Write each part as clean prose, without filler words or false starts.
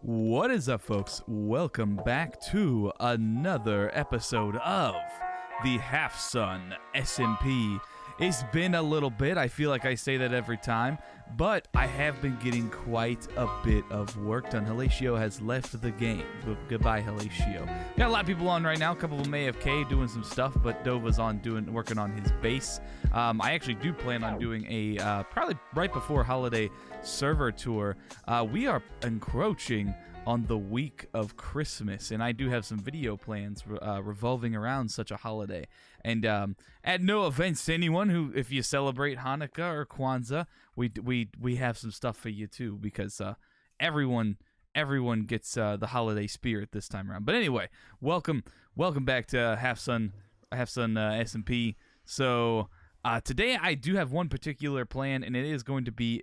What is up, folks? Welcome back to another episode of the Halfsun SMP. It's been a little bit, I feel like I say that every time, but I have been getting quite a bit of work done. Halfsun has left the game. Goodbye, Halfsun. Got a lot of people on right now, a couple of them AFK doing some stuff, but Dova's on working on his base. I actually do plan on doing a, probably right before holiday server tour. We are encroaching on the week of Christmas, and I do have some video plans revolving around such a holiday. And at no offense to anyone who, if you celebrate Hanukkah or Kwanzaa, we have some stuff for you too, because everyone gets the holiday spirit this time around. But anyway, welcome back to Halfsun SMP. So today I do have one particular plan, and it is going to be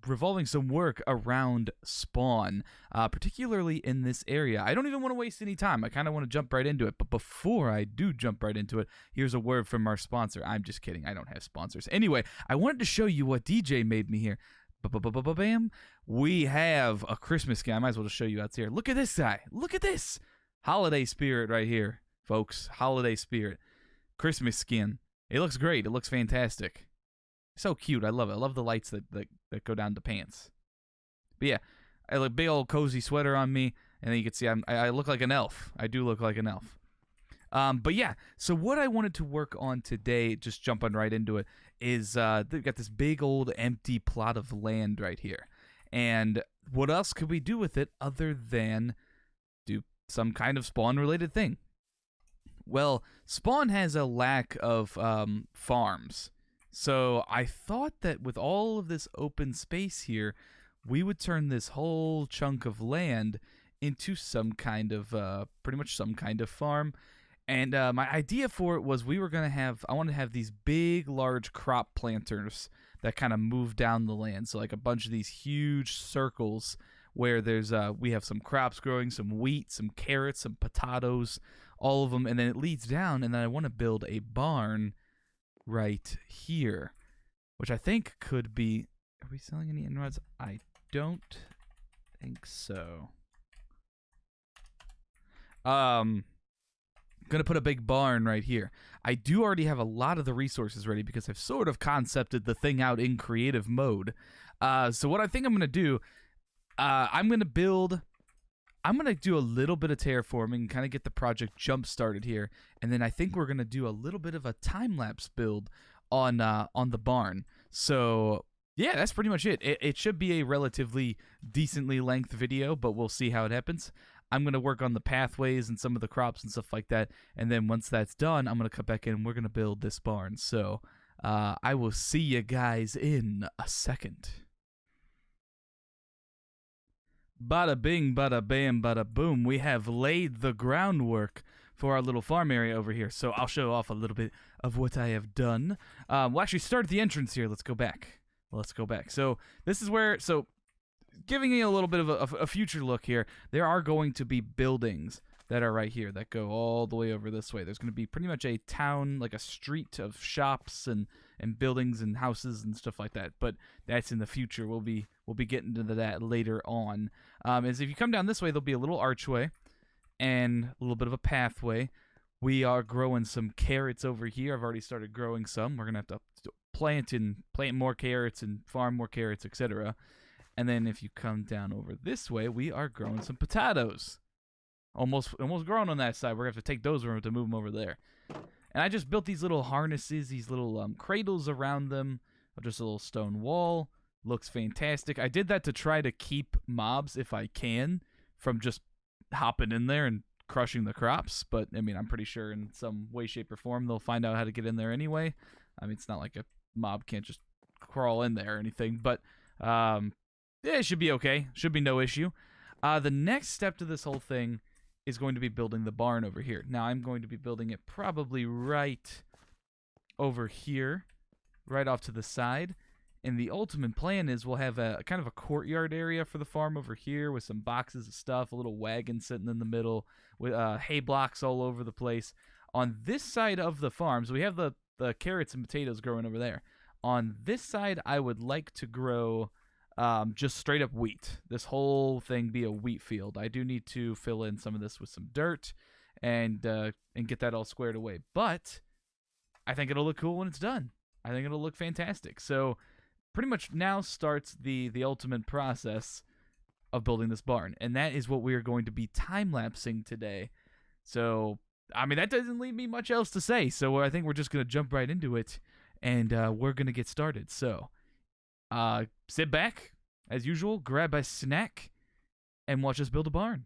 revolving some work around spawn, particularly in this area. I don't even want to waste any time. I kind of want to jump right into it. But before I do jump right into it, here's a word from our sponsor. I'm just kidding. I don't have sponsors. Anyway, I wanted to show you what DJ made me here. Bam. We have a Christmas skin. I might as well just show you out here. Look at this guy. Look at this. Holiday spirit right here, folks. Holiday spirit. Christmas skin. It looks great. It looks fantastic. So cute. I love it. I love the lights that go down the pants. But yeah, I have a big old cozy sweater on me, and then you can see I look like an elf. I do look like an elf. But yeah, so what I wanted to work on today, just jumping right into it, is they've got this big old empty plot of land right here. And what else could we do with it other than do some kind of spawn-related thing? Well, spawn has a lack of farms, so I thought that with all of this open space here, we would turn this whole chunk of land into some kind of, pretty much some kind of farm. And my idea for it was I wanted to have these big, large crop planters that kind of move down the land. So like a bunch of these huge circles where we have some crops growing, some wheat, some carrots, some potatoes, all of them, and then it leads down, and then I want to build a barn right here, which I think could be... Are we selling any inroads? I don't think so. Gonna put a big barn right here. I do already have a lot of the resources ready because I've sort of concepted the thing out in creative mode. So what I think I'm gonna do, I'm gonna do a little bit of terraforming, kind of get the project jump started here, and then I think we're gonna do a little bit of a time-lapse build on the barn. So yeah, that's pretty much it. It should be a relatively decently length video, but we'll see how it happens. I'm gonna work on the pathways and some of the crops and stuff like that, and then once that's done, I'm gonna come back in and we're gonna build this barn. So I will see you guys in a second. Bada bing, bada bam, bada boom. We have laid the groundwork for our little farm area over here. So I'll show off a little bit of what I have done. We'll actually start at the entrance here. Let's go back. So this is where, giving you a little bit of a future look here, there are going to be buildings that are right here that go all the way over this way. There's going to be pretty much a town, like a street of shops and buildings and houses and stuff like that. But that's in the future. We'll be getting into that later on. As if you come down this way, there'll be a little archway and a little bit of a pathway. We are growing some carrots over here. I've already started growing some. We're gonna have to plant more carrots and farm more carrots, etc. And then if you come down over this way, we are growing some potatoes. Almost grown on that side. We're gonna have to take those to move them over there. And I just built these little harnesses, these little cradles around them, just a little stone wall. Looks fantastic. I did that to try to keep mobs, if I can, from just hopping in there and crushing the crops. But I mean, I'm pretty sure in some way, shape, or form they'll find out how to get in there anyway. I mean, it's not like a mob can't just crawl in there or anything. But yeah, it should be okay. Should be no issue. The next step to this whole thing is going to be building the barn over here. Now, I'm going to be building it probably right over here, right off to the side. And the ultimate plan is we'll have a kind of a courtyard area for the farm over here with some boxes of stuff, a little wagon sitting in the middle, with hay blocks all over the place. On this side of the farm, so we have the carrots and potatoes growing over there. On this side, I would like to grow just straight up wheat. This whole thing be a wheat field. I do need to fill in some of this with some dirt and get that all squared away. But I think it'll look cool when it's done. I think it'll look fantastic. So pretty much now starts the ultimate process of building this barn, and that is what we are going to be time-lapsing today. So, I mean, that doesn't leave me much else to say, so I think we're just going to jump right into it, and we're going to get started. So, sit back, as usual, grab a snack, and watch us build a barn.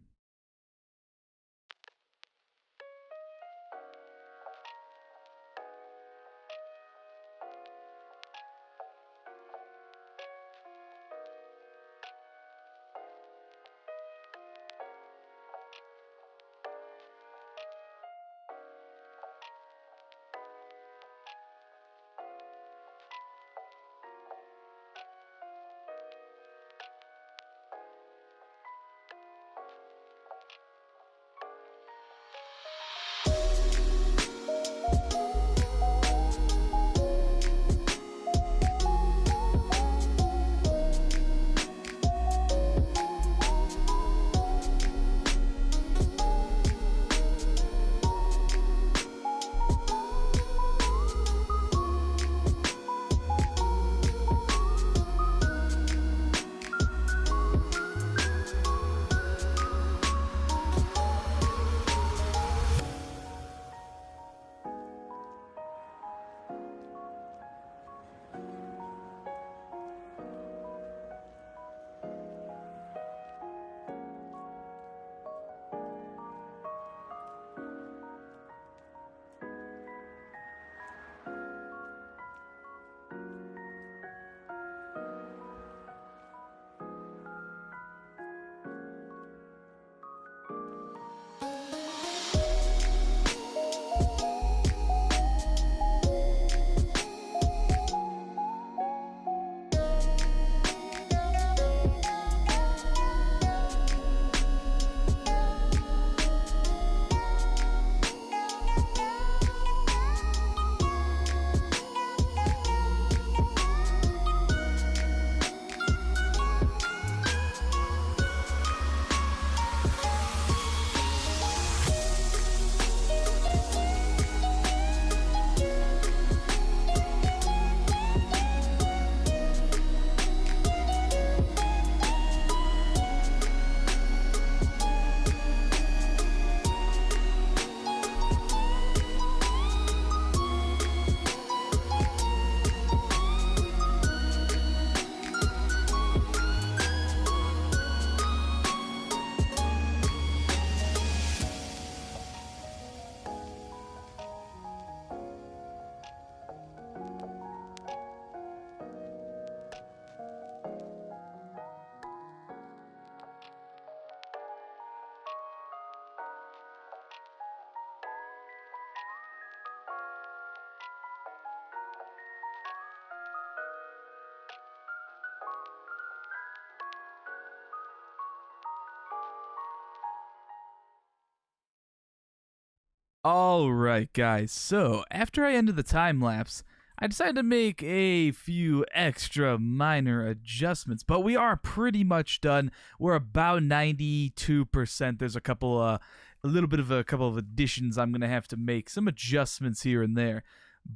Alright guys, so after I ended the time lapse, I decided to make a few extra minor adjustments, but we are pretty much done. We're about 92%. There's a couple of additions I'm going to have to make, some adjustments here and there.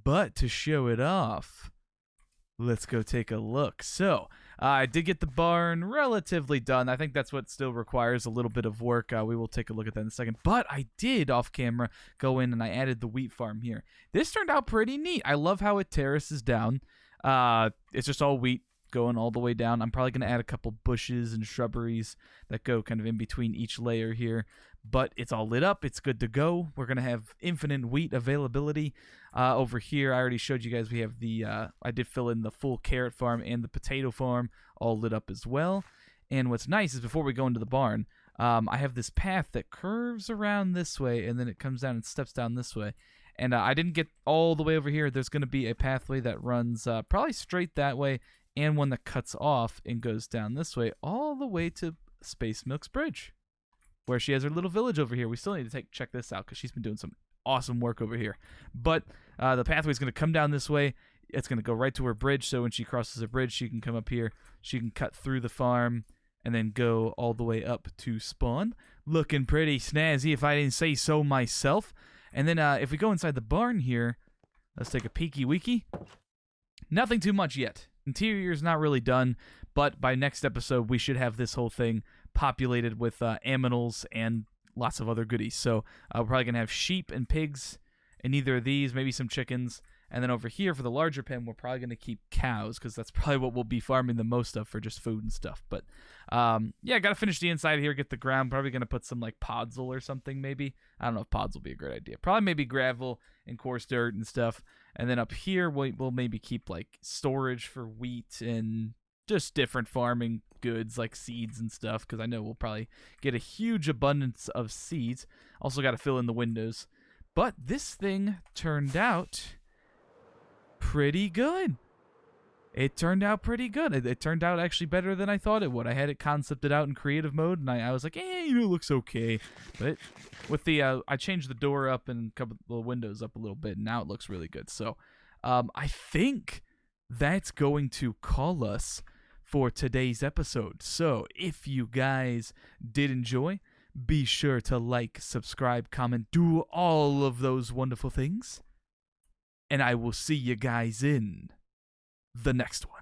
But to show it off, let's go take a look. So, I did get the barn relatively done. I think that's what still requires a little bit of work. We will take a look at that in a second. But I did, off camera, go in and I added the wheat farm here. This turned out pretty neat. I love how it terraces down. It's just all wheat going all the way down. I'm probably going to add a couple bushes and shrubberies that go kind of in between each layer here. But it's all lit up. It's good to go. We're going to have infinite wheat availability. Over here, I already showed you guys we have the, I did fill in the full carrot farm and the potato farm all lit up as well. And what's nice is before we go into the barn, I have this path that curves around this way and then it comes down and steps down this way. And I didn't get all the way over here. There's going to be a pathway that runs probably straight that way and one that cuts off and goes down this way all the way to Space Milk's Bridge, where she has her little village over here. We still need to check this out because she's been doing some awesome work over here. But the pathway is going to come down this way. it's going to go right to her bridge, so when she crosses the bridge, she can come up here, she can cut through the farm, and then go all the way up to spawn. Looking pretty snazzy, if I didn't say so myself. And then if we go inside the barn here, let's take a peeky weeky. Nothing too much yet. Interior's not really done, but by next episode, we should have this whole thing populated with aminals and lots of other goodies. So we're probably going to have sheep and pigs in either of these, maybe some chickens. And then over here for the larger pen, we're probably going to keep cows because that's probably what we'll be farming the most of for just food and stuff. But yeah, got to finish the inside here, get the ground. Probably going to put some like podzol or something maybe. I don't know if pods will be a great idea. Probably maybe gravel and coarse dirt and stuff. And then up here, we'll maybe keep like storage for wheat and just different farming goods like seeds and stuff because I know we'll probably get a huge abundance of seeds. Also got to fill in the windows. But this thing turned out pretty good. It turned out pretty good. It turned out actually better than I thought it would. I had it concepted out in creative mode, and I was like, it looks okay. But with the, I changed the door up and a couple the windows up a little bit, and now it looks really good. So, I think that's going to call us for today's episode. So, if you guys did enjoy, be sure to like, subscribe, comment, do all of those wonderful things. And I will see you guys in the next one.